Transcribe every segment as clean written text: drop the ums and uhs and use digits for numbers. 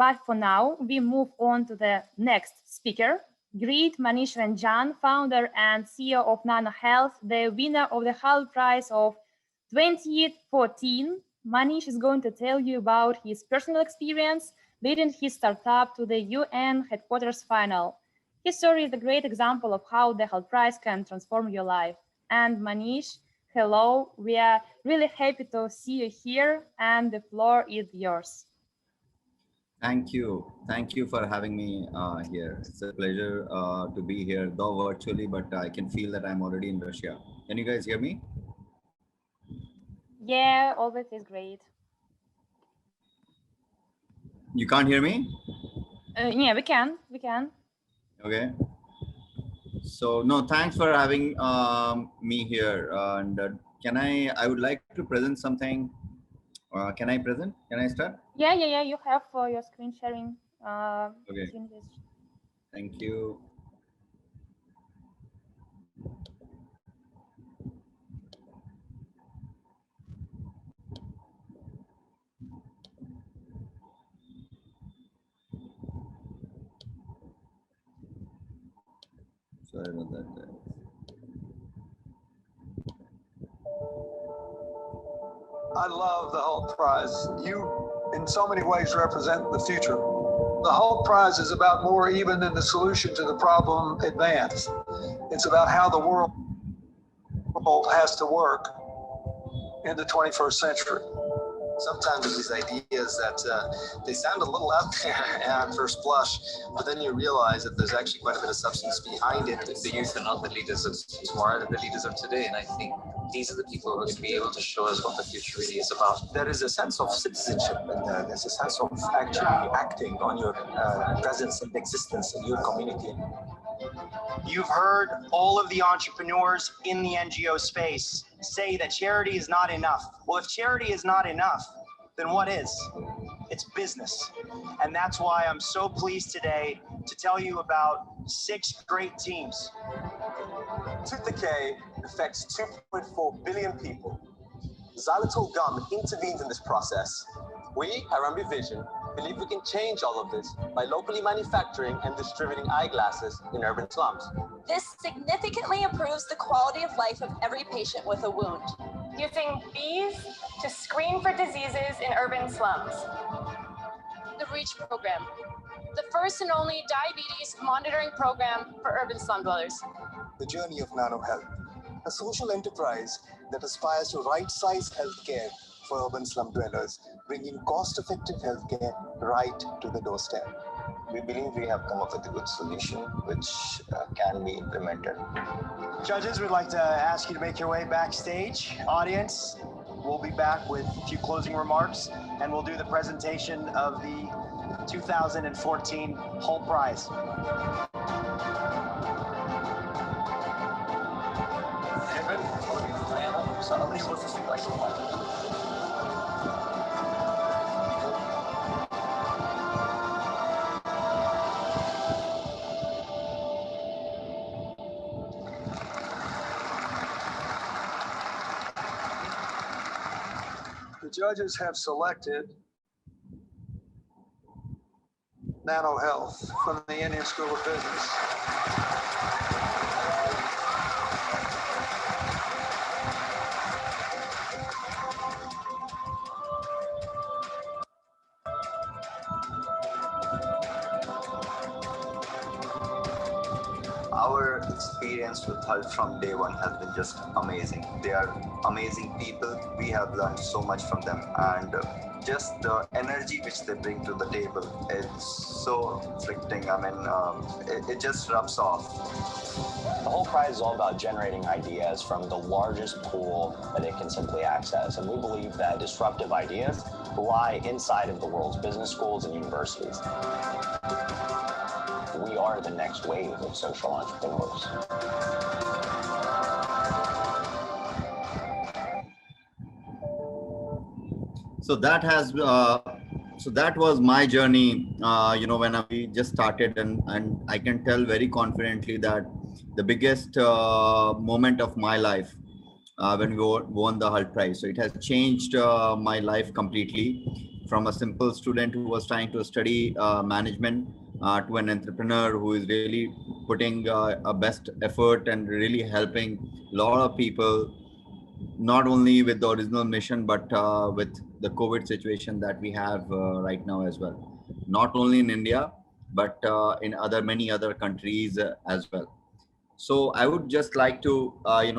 But for now, we move on to the next speaker. Greet Manish Ranjan, founder and CEO of NanoHealth, the winner of the Hult Prize of 2014. Manish is going to tell you about his personal experience leading his startup to the UN headquarters final. His story is a great example of how the Hult Prize can transform your life. And Manish, hello, we are really happy to see you here, and the floor is yours. Thank you. Thank you for having me here. It's a pleasure to be here, though virtually, but I can feel that I'm already in Russia. Can you guys hear me? Yeah, always is great. You can't hear me? Yeah, we can. Okay. So, no, thanks for having me here. And I would like to present something. Can I present? Can I start? Yeah. You have your screen sharing. Okay. Thank you. Sorry about that. I love the Hult Prize. You, in so many ways, represent the future. The Hult Prize is about more even than the solution to the problem advanced. It's about how the world has to work in the 21st century. Sometimes these ideas that they sound a little out there at first blush, but then you realize that there's actually quite a bit of substance behind it. The youth are not the leaders of tomorrow, they're the leaders of today. And I think these are the people who are going to be able to show us what the future really is about. There is a sense of citizenship in there. There's a sense of actually acting on your presence and existence in your community. You've heard all of the entrepreneurs in the NGO space say that charity is not enough. Well, if charity is not enough, then what is? It's business. And that's why I'm so pleased today to tell you about 6 great teams. Tooth decay affects 2.4 billion people. Xylitol gum intervenes in this process. We at Rambi Vision believe we can change all of this by locally manufacturing and distributing eyeglasses in urban slums. This significantly improves the quality of life of every patient with a wound. Using bees to screen for diseases in urban slums. The REACH program, the first and only diabetes monitoring program for urban slum dwellers. The journey of NanoHealth, a social enterprise that aspires to right-size healthcare for urban slum dwellers, bringing cost-effective healthcare right to the doorstep. We believe we have come up with a good solution which can be implemented. Judges, we'd like to ask you to make your way backstage. Audience, we'll be back with a few closing remarks, and we'll do the presentation of the 2014 Hult Prize. The judges have selected NanoHealth from the Indian School of Business. Our experience with Hult from day one has been just amazing. They are amazing people. We have learned so much from them, and just the energy which they bring to the table is so afflicting. I mean, it just rubs off. The Hult Prize is all about generating ideas from the largest pool that it can simply access. And we believe that disruptive ideas lie inside of the world's business schools and universities. We are the next wave of social entrepreneurs. So that was my journey, when we just started, and I can tell very confidently that the biggest moment of my life when we won the Hult Prize. So it has changed my life completely. from a simple student who was trying to study management to an entrepreneur who is really putting a best effort and really helping a lot of people, not only with the original mission, but with the COVID situation that we have right now as well. Not only in India, but in many other countries as well. So I would just like to,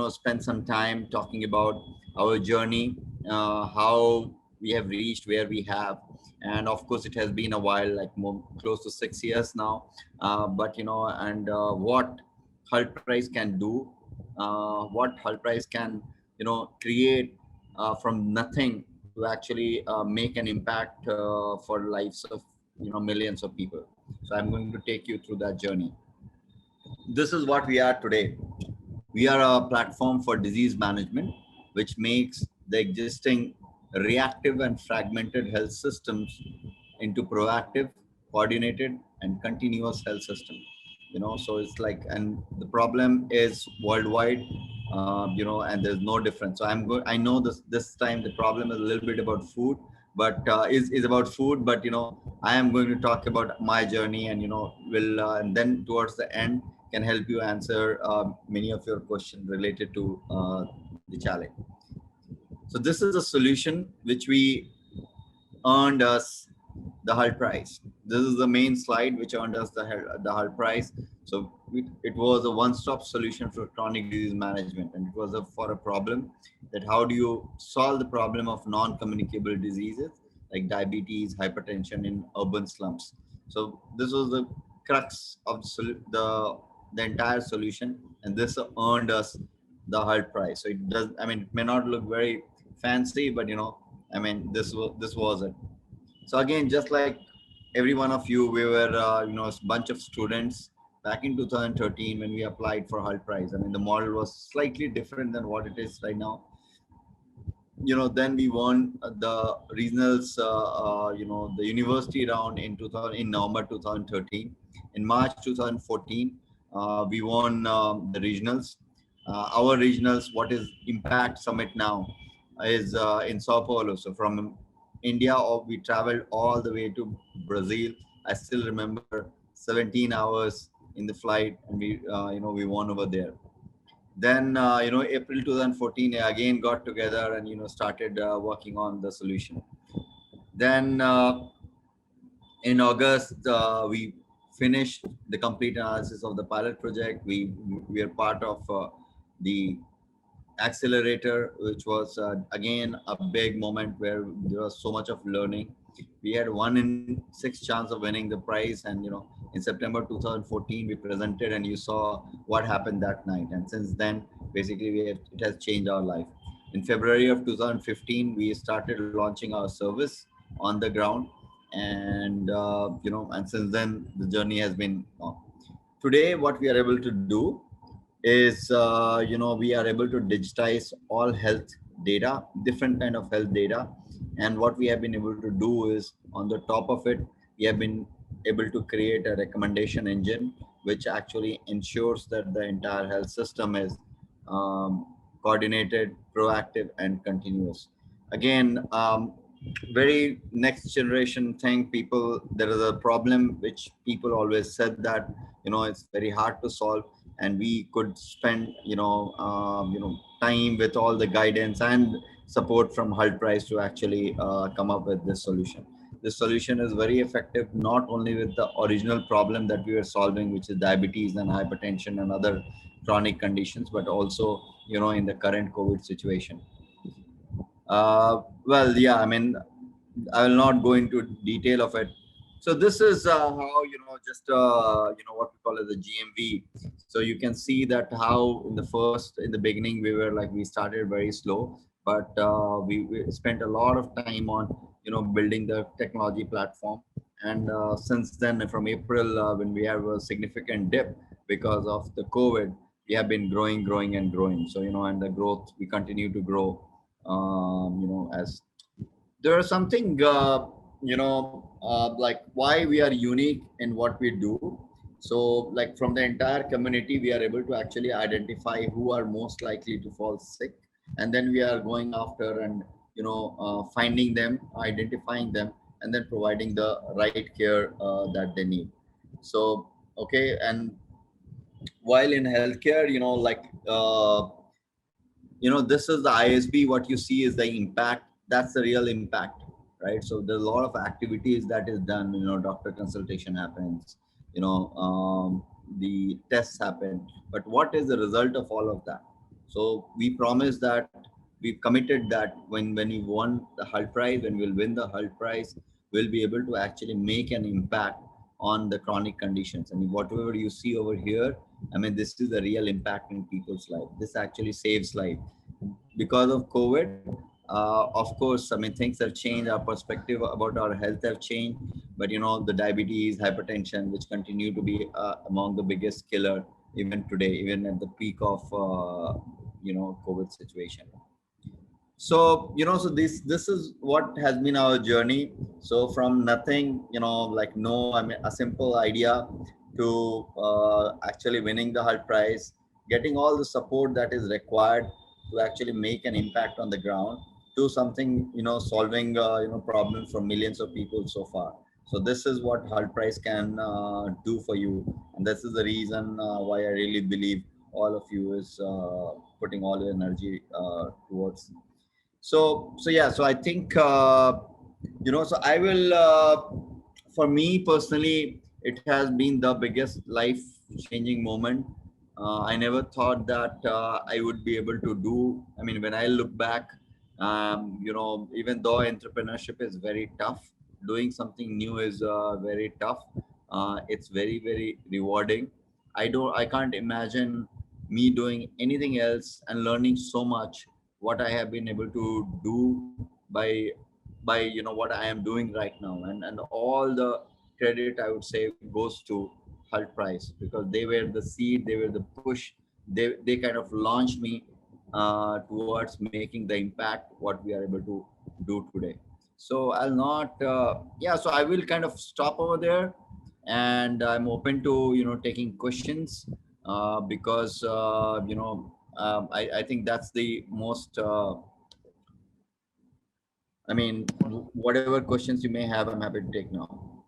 spend some time talking about our journey, how we have reached where we have. And of course, it has been a while, like close to 6 years now. But, and what Hult Prize can do, what Hult Prize can, create from nothing to actually make an impact for lives of, millions of people. So I'm going to take you through that journey. This is what we are today. We are a platform for disease management, which makes the existing reactive and fragmented health systems into proactive, coordinated, and continuous health system. So it's like, and the problem is worldwide, and there's no difference. So I know this time the problem is a little bit about food, but is about food. But I am going to talk about my journey, and will and then towards the end can help you answer many of your questions related to the challenge. So this is a solution which we earned us the Hult Prize. This is the main slide which earned us the Hult Prize. So it was a one-stop solution for chronic disease management, and it was for a problem that how do you solve the problem of non-communicable diseases like diabetes, hypertension in urban slums. So this was the crux of the entire solution, and this earned us the Hult Prize. So it does, it may not look very fancy, but this was it. So again, just like every one of you, we were a bunch of students back in 2013 when we applied for Hult Prize. The model was slightly different than what it is right now. Then we won the regionals, the university round in November 2013. In March 2014, we won the regionals. Our regionals, what is Impact Summit now, is in Sao Paulo. So from India, we traveled all the way to Brazil. I still remember 17 hours in the flight, and we won over there. Then, April 2014, again got together and, started working on the solution. Then in August, we finished the complete analysis of the pilot project. We are part of the accelerator, which was again a big moment where there was so much of learning. We had 1 in 6 chance of winning the prize, and in September 2014 we presented, and you saw what happened that night. And since then, basically, it has changed our life. In February of 2015, we started launching our service on the ground, and and since then the journey has been on. Today, what we are able to do is we are able to digitize all health data, different kind of health data. And what we have been able to do is, on the top of it, we have been able to create a recommendation engine which actually ensures that the entire health system is coordinated, proactive, and continuous. Again, very next generation thing. There is a problem which people always said that it's very hard to solve, and we could spend time with all the guidance and support from Hult Prize to actually come up with this solution. This solution is very effective, not only with the original problem that we were solving, which is diabetes and hypertension and other chronic conditions, but also in the current COVID situation. Well, yeah, I will not go into detail of it. So this is how, just, what we call as the GMV. So you can see that how in the beginning, we started very slow, but we spent a lot of time on, building the technology platform. And since then, from April, when we have a significant dip because of the COVID, we have been growing and growing. So, and the growth, we continue to grow, as there is something, like why we are unique in what we do. So like from the entire community, we are able to actually identify who are most likely to fall sick. And then we are going after and, finding them, identifying them, and then providing the right care that they need. So okay, and while in healthcare, like this is the ISB. What you see is the impact. That's the real impact, right? So there's a lot of activities that is done. Doctor consultation happens. The tests happen. But what is the result of all of that? So we promised that, we've committed that when we won the Hult Prize, when we'll win the Hult Prize, we'll be able to actually make an impact on the chronic conditions. And whatever you see over here, I mean, this is the real impact in people's life. This actually saves life. Because of COVID, of course, I mean, things have changed. Our perspective about our health have changed. But the diabetes, hypertension, which continue to be among the biggest killer even today, even at the peak of COVID situation. So so this is what has been our journey. So from nothing, like no, I mean, a simple idea, to actually winning the Hult Prize, getting all the support that is required to actually make an impact on the ground, to something, solving problems for millions of people so far. So this is what Hult Prize can do for you, and this is the reason why I really believe all of you is putting all your energy towards. So yeah, so I think so I will for me personally, it has been the biggest life changing moment. I never thought that I would be able to do. I mean, when I look back, even though entrepreneurship is very tough, doing something new is very tough. It's very, very rewarding. I can't imagine me doing anything else and learning so much what I have been able to do by what I am doing right now, and all the credit, I would say, goes to Hult Prize, because they were the seed, they were the push, they kind of launched me towards making the impact what we are able to do today. So I'll not so I will kind of stop over there, and I'm open to taking questions, because I think that's the most I mean, whatever questions you may have, I'm happy to take now.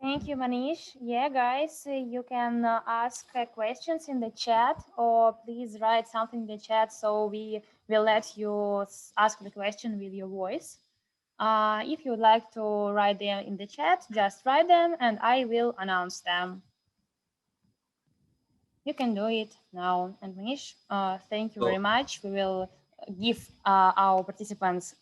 Thank you, Manish. Yeah, guys, you can ask questions in the chat, or please write something in the chat so we will let you ask the question with your voice. If you would like to write them in the chat, just write them and I will announce them. You can do it now. And Manish, thank you very much. We will give our participants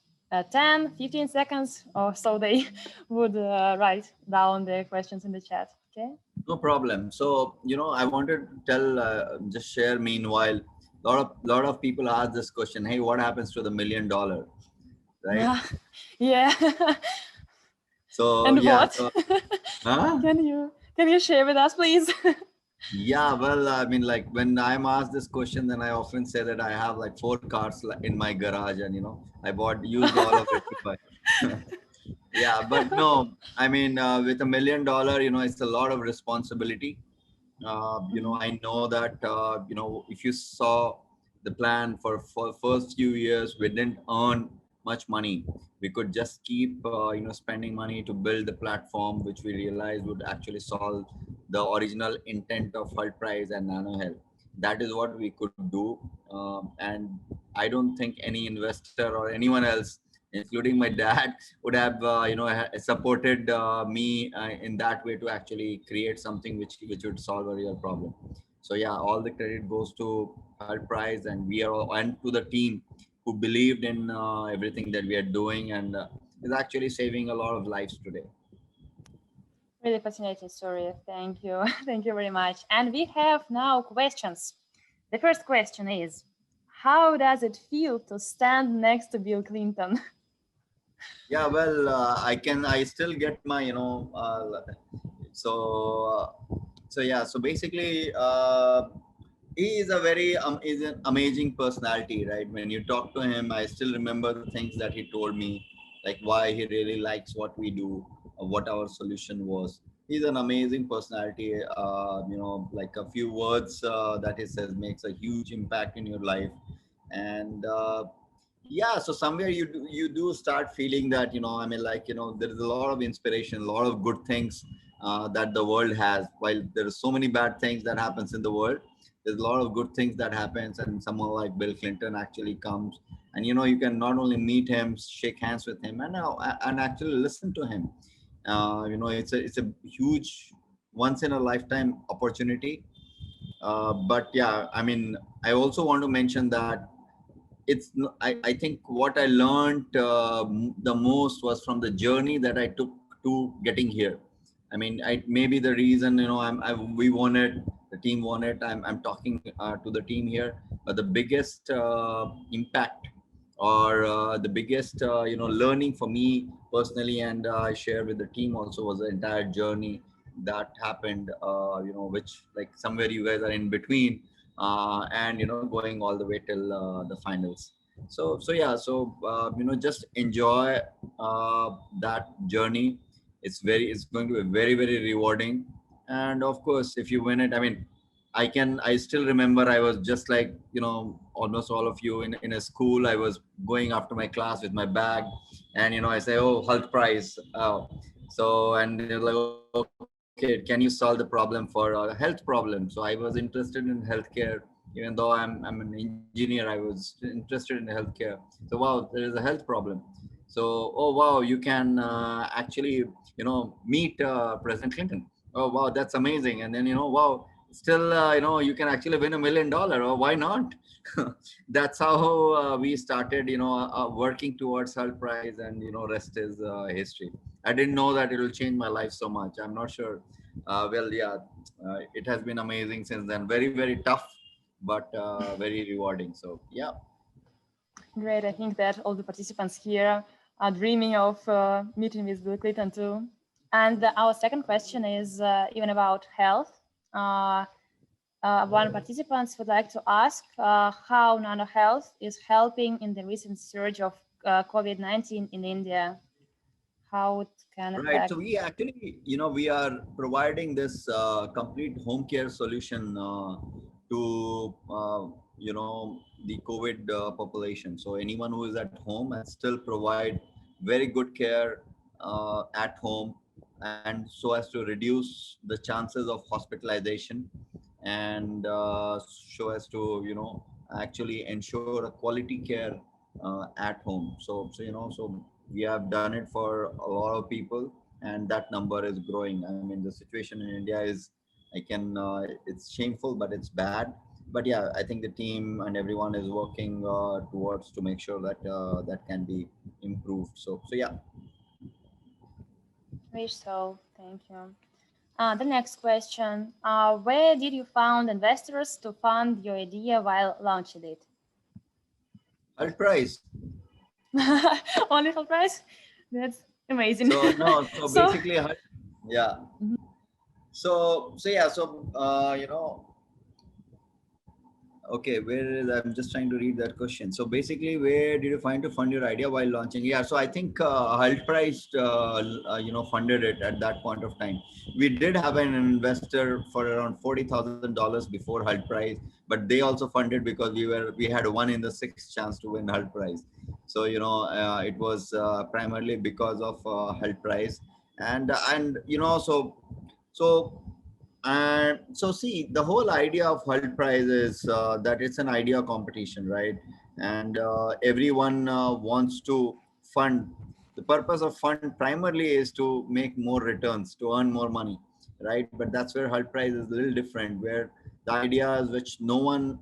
10, 15 seconds or so they would write down the questions in the chat. Okay. No problem. So, I wanted to tell, just share meanwhile, lot of people ask this question, hey, what happens to the $1 million? Right? Yeah. So, and yeah. what? So, huh? Can you share with us, please? Yeah, well, I mean, like when I'm asked this question, then I often say that I have like 4 cars in my garage, and I used all of it to buy. Yeah, but no, I mean, with $1 million, it's a lot of responsibility. I know that, if you saw the plan for first few years, we didn't earn much money. We could just keep, spending money to build the platform, which we realized would actually solve the original intent of Hult Prize and NanoHealth. That is what we could do. And I don't think any investor or anyone else, including my dad, would have supported me in that way to actually create something which would solve a real problem. So yeah, all the credit goes to Hult Prize, and and to the team who believed in everything that we are doing, and is actually saving a lot of lives today. Really fascinating story. Thank you. Thank you very much. And we have now questions. The first question is, how does it feel to stand next to Bill Clinton? Yeah, well, I still get my, so basically, he is is an amazing personality, right? When you talk to him, I still remember the things that he told me, like why he really likes what we do, what our solution was. He's an amazing personality. Like a few words that he says makes a huge impact in your life. And Yeah, so somewhere you do start feeling that, I mean, like, there is a lot of inspiration, a lot of good things that the world has. While there are so many bad things that happens in the world, there's a lot of good things that happens. And someone like Bill Clinton actually comes, and you can not only meet him, shake hands with him, and actually listen to him. It's a huge, once in a lifetime opportunity. But yeah, I mean, I also want to mention that I think what I learned the most was from the journey that I took to getting here. I mean, maybe the reason, we won it, the team won it. I'm talking to the team here, but the biggest impact, or the biggest learning for me personally, and I share with the team also, was the entire journey that happened, which, like, somewhere you guys are in between, and going all the way till the finals. So yeah, just enjoy that journey. It's going to be very, very rewarding. And of course, if you win it, I mean, I still remember, I was just like, almost all of you, in a school. I was going after my class with my bag, and I say, oh, Hult Prize. And they're like, okay, can you solve the problem for a health problem? So I was interested in healthcare. Even though I'm an engineer, I was interested in healthcare. So wow, there is a health problem. So, oh wow, you can actually meet President Clinton. Oh wow, that's amazing. And then wow, still you can actually win $1 million. Or why not? That's how we started working towards Hult Prize, and rest is history. I didn't know that it will change my life so much. I'm not sure. Well, yeah, it has been amazing since then. Very, very tough, but very rewarding. So yeah. Great. I think that all the participants here are dreaming of meeting with Bill Clinton too. And our second question is even about health. One participants would like to ask how NanoHealth is helping in the recent surge of COVID-19 in India. How it can affect. Right. So we actually, we are providing this complete home care solution to, the COVID population. So anyone who is at home, and still provide very good care at home, and so as to reduce the chances of hospitalization, and so as to, actually ensure a quality care at home. So we have done it for a lot of people, and that number is growing. I mean, the situation in India is, it's shameful, but it's bad. But yeah, I think the team and everyone is working towards to make sure that that can be improved. So yeah. Wish so. Thank you. The next question, where did you find investors to fund your idea while launching it? Hult Prize. Only Hult Prize? That's amazing. So basically, yeah. Mm-hmm. So yeah, okay, I'm just trying to read that question. So basically, where did you find to fund your idea while launching? Yeah, so I think Hult Price, funded it at that point of time. We did have an investor for around $40,000 before Hult Prize, but they also funded because we had 1 in the 6 chance to win Hult Prize. So it was primarily because of Hult Prize, and so see, the whole idea of Hult Prize is that it's an idea competition, right? And everyone wants to fund. The purpose of fund primarily is to make more returns, to earn more money, right? But that's where Hult Prize is a little different, where the ideas which no one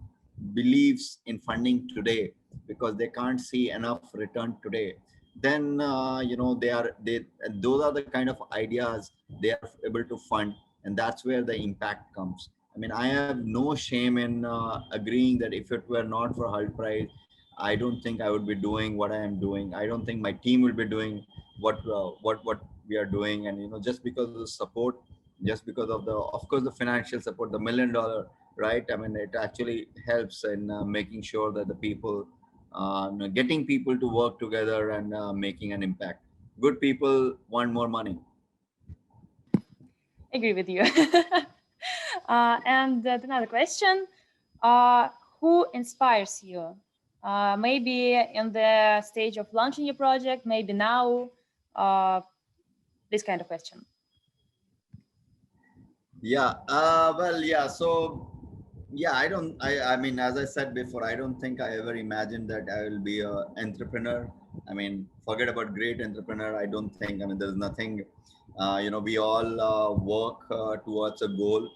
believes in funding today because they can't see enough return today, then those are the kind of ideas they are able to fund, and that's where the impact comes. I mean, I have no shame in agreeing that if it were not for Hult Prize, I don't think I would be doing what I am doing. I don't think my team will be doing what we are doing. And just because of the support, just because of of course, the financial support, the $1 million, right? I mean, it actually helps in making sure that the people, getting people to work together and making an impact. Good people want more money. Agree with you. And another question, who inspires you? Maybe in the stage of launching your project, maybe now, this kind of question. Yeah, well, yeah. So, yeah, I mean, as I said before, I don't think I ever imagined that I will be an entrepreneur. I mean, forget about great entrepreneur. I don't think, I mean, there's nothing, we all work towards a goal.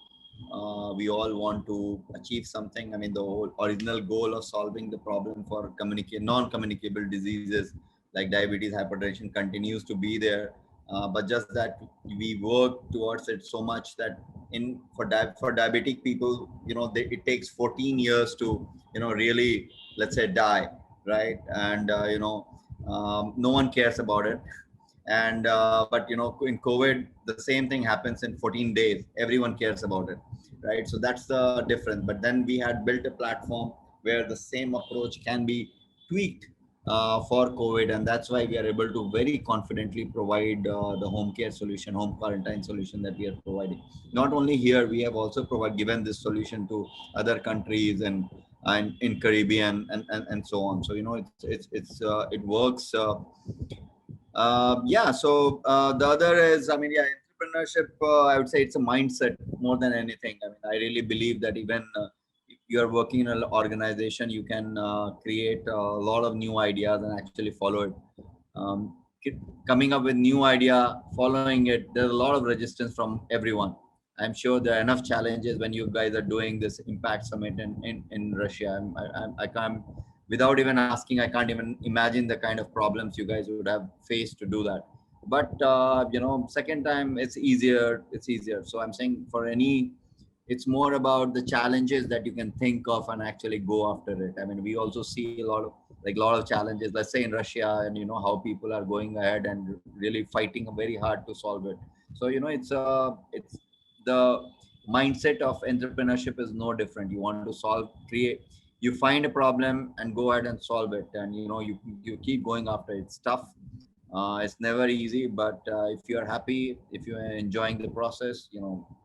We all want to achieve something. I mean, the whole original goal of solving the problem for non-communicable diseases like diabetes, hypertension continues to be there. But just that we work towards it so much that for diabetic people, it takes 14 years to really, let's say, die, right? And no one cares about it. And but in COVID the same thing happens in 14 days. Everyone cares about it, right? So that's the difference. But then we had built a platform where the same approach can be tweaked for COVID, and that's why we are able to very confidently provide the home care solution, home quarantine solution that we are providing. Not only here, we have also given this solution to other countries and in Caribbean and so on. So it works. Yeah. So the other is, I mean, yeah, entrepreneurship. I would say it's a mindset more than anything. I mean, I really believe that even if you are working in an organization, you can create a lot of new ideas and actually follow it. Um, Coming up with new idea, following it, there's a lot of resistance from everyone. I'm sure there are enough challenges when you guys are doing this Impact Summit in Russia. I can't, without even asking, I can't even imagine the kind of problems you guys would have faced to do that. But second time it's easier. It's easier. So I'm saying for any, it's more about the challenges that you can think of and actually go after it. I mean, we also see a lot of challenges, let's say in Russia, and how people are going ahead and really fighting very hard to solve it. So it's the mindset of entrepreneurship is no different. You want to you find a problem and go ahead and solve it, and you keep going after it. It's tough. It's never easy, but if you're happy, if you're enjoying the process,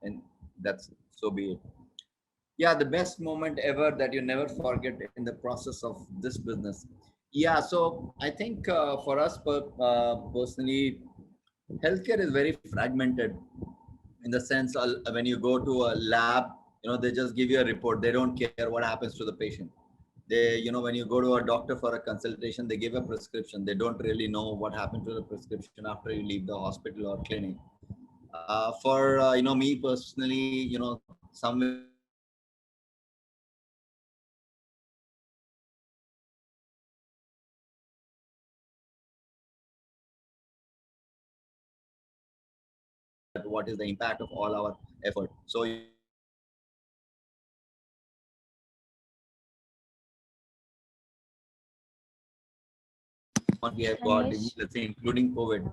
and that's so be it. Yeah, the best moment ever that you never forget in the process of this business. Yeah, so I think for us personally, healthcare is very fragmented in the sense when you go to a lab, they just give you a report. They don't care what happens to the patient. When you go to a doctor for a consultation, they give a prescription. They don't really know what happened to the prescription after you leave the hospital or clinic. For me personally, somewhere in my heart, that what is the impact of all our effort. So what we have got, Manish? let's say including COVID,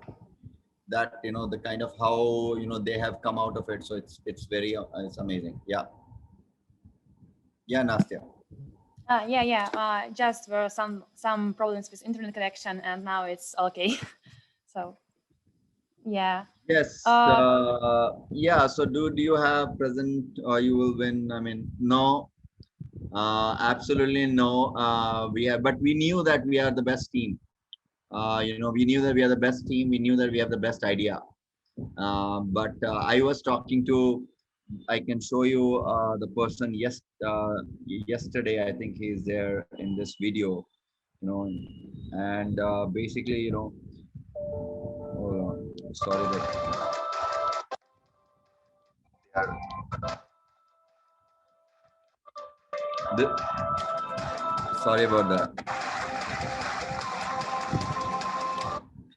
that the kind of how they have come out of it. So it's very it's amazing. Yeah. Yeah, Nastya. Yeah. Just were some problems with internet connection, and now it's okay. So yeah. Yes. Yeah. So do you have present or you will win? I mean, no. Absolutely no. But we knew that we are the best team. We knew that we are the best team. We knew that we have the best idea. But I was talking to, I can show you the person. Yesterday, I think he's there in this video. And basically, hold on. Sorry, sorry about that.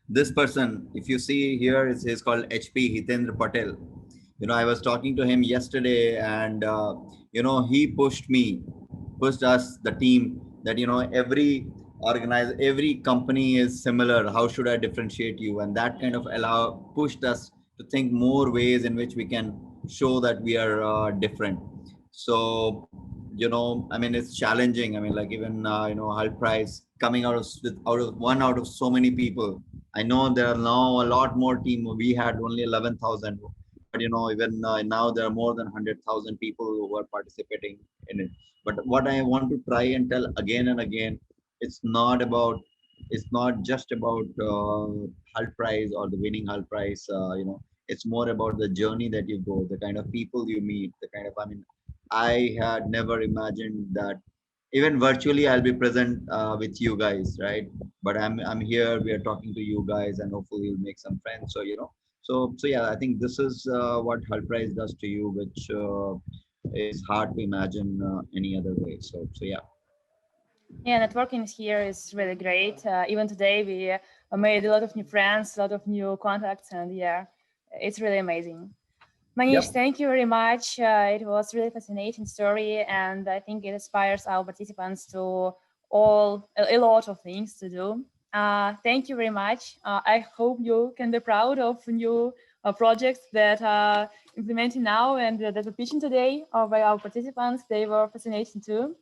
This person, if you see here, is called HP Hitendra Patel. I was talking to him yesterday, and he pushed us, the team, that every company is similar. How should I differentiate you? And that kind of pushed us to think more ways in which we can show that we are different. So I mean, it's challenging. I mean, like even Hult Prize coming out of so many people. I know there are now a lot more team. We had only 11,000, but even now there are more than 100,000 people who are participating in it. But what I want to try and tell again and again, it's not just about Hult Prize or the winning Hult Prize. It's more about the journey that you go, the kind of people you meet, the kind of, I mean, I had never imagined that even virtually I'll be present with you guys, right? But I'm here, we are talking to you guys, and hopefully we'll make some friends. So, so yeah, I think this is what Hult Prize does to you, which is hard to imagine any other way. So yeah. Yeah, networking here is really great. Even today, we made a lot of new friends, a lot of new contacts, and yeah, it's really amazing. Manish, Yep. thank you very much. It was really fascinating story, and I think it inspires our participants to a lot of things to do. Thank you very much. I hope you can be proud of new projects that are implementing now and that were pitching today by our participants. They were fascinating too.